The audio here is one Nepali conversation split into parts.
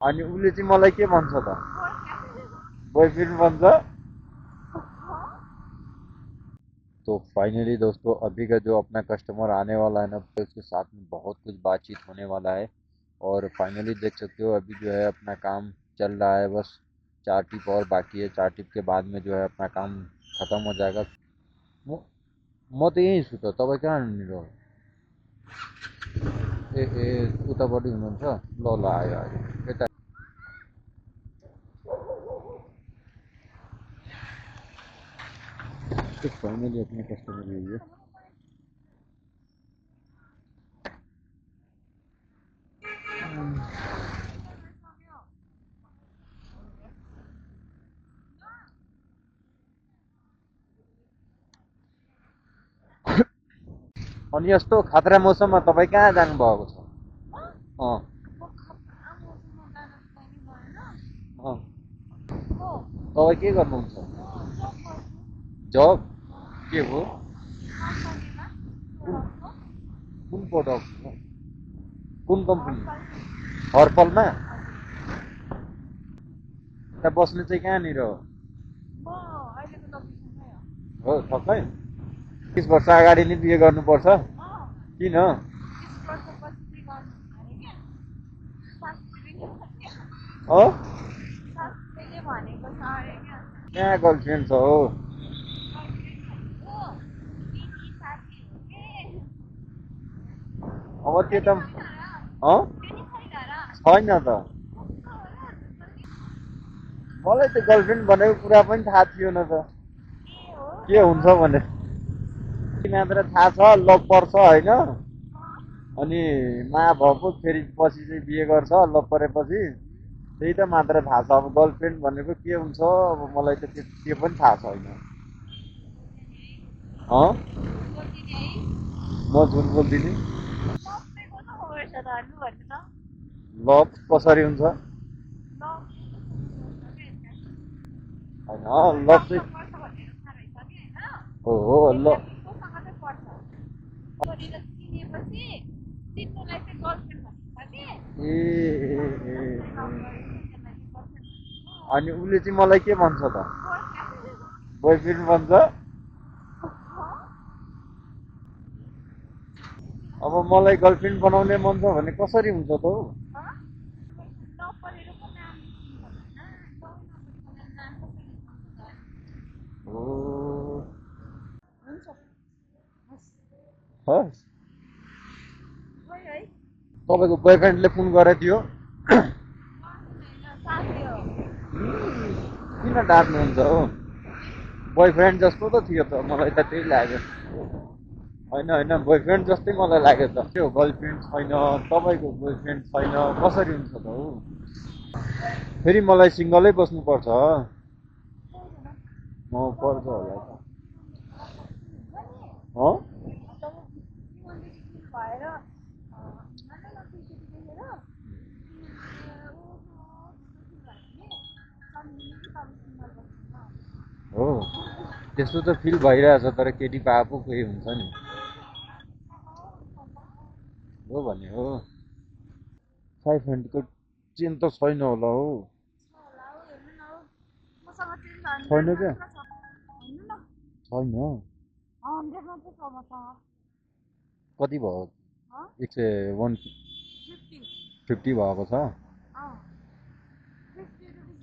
अनि उसले चाहिँ मलाई के भन्छ त? बॉयफ्रेंड भन्छ। तो फाइनली दोस्तों अभी का जो अपना कस्टमर आने वाला है ना, तो उसके साथ में बहुत कुछ बातचीत होने वाला है। और फाइनली देख सकते हो अभी जो है अपना काम चल रहा है, बस 4 टिप और बाकी है। 4 टिप के बाद में जो है अपना काम खत्म हो जाएगा। म म त यहीँ छु त, तपाईँ कहाँनिर हो? ए ए उतापट्टि हुनुहुन्छ? ल ल आयो आयो यता। तो फाइनली अपने कस्टमर यही है। अनि यस्तो खतरा मौसममा तपाईँ कहाँ जानुभएको छ? अँ अँ तपाईँ के गर्नुहुन्छ? जब के हो? कुन कुन प्रोडक्ट? कुन कम्पनी? हर्पलमा? त्यहाँ बस्ने चाहिँ कहाँनिर हो? हो ठक्कै 20 वर्ष अगाडि नै बिहे गर्नुपर्छ? किन? हो कहाँ गर्लफ्रेन्ड छ हो? अब त्यो त छैन त। मलाई त गर्लफ्रेन्ड भनेको कुरा पनि थाहा थिएन त के हुन्छ भने। मात्र थाहा छ लभ पर्छ होइन, अनि मा भएको फेरि पछि चाहिँ बिहे गर्छ लभ परेपछि, त्यही त मात्र थाहा छ। अब गर्लफ्रेन्ड भनेको के हुन्छ अब मलाई त त्यो पनि थाहा छैन। अँ म झुट बोल्दिनँ। लभ कसरी हुन्छ? होइन लभ चाहिँ हो ल ए ए ए अनि उसले चाहिँ मलाई के भन्छ त? बोयफ्रेन्ड भन्छ। अब मलाई गर्लफ्रेन्ड बनाउने मन छ भने कसरी हुन्छ त हौ? हो हस् तपाईँको बोयफ्रेन्डले फोन गरेको थियो? किन डाँट्नुहुन्छ हो? बोयफ्रेन्ड जस्तो त थियो त, मलाई त त्यही लाग्यो। होइन होइन बोयफ्रेन्ड जस्तै मलाई लाग्यो त। त्यो गर्लफ्रेन्ड छैन, तपाईँको बोयफ्रेन्ड छैन, कसरी हुन्छ त हौ? फेरि मलाई सिङ्गलै बस्नुपर्छ? पर्छ होला त। अँ हो त्यस्तो त फिल भइरहेछ, तर केटी पाए पो कोही हुन्छ नि। हो भने हो। 500 को चेन त छैन होला हौ? छैन क्या? छैन? कति भयो? 150 भएको छ?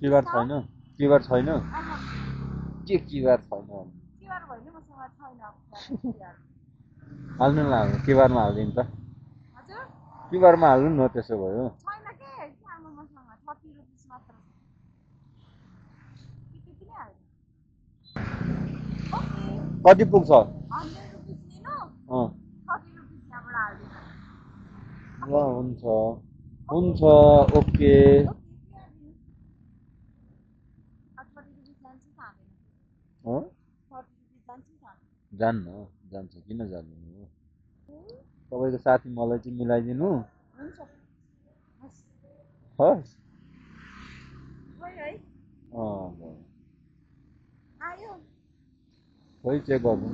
क्युआर छैन? क्युआर छैन? के क्युआर छैन? हाल्नु न, क्युआरमा हालिदिनु त। क्युआरमा हाल्नु न त्यसो भयो। कति पुग्छ? अँ ल हुन्छ हुन्छ ओके। अँ जान्न जान्छ, किन जान्नु? तपाईँको साथी मलाई चाहिँ मिलाइदिनु। हस् अँ खोइ चेक गर्नु।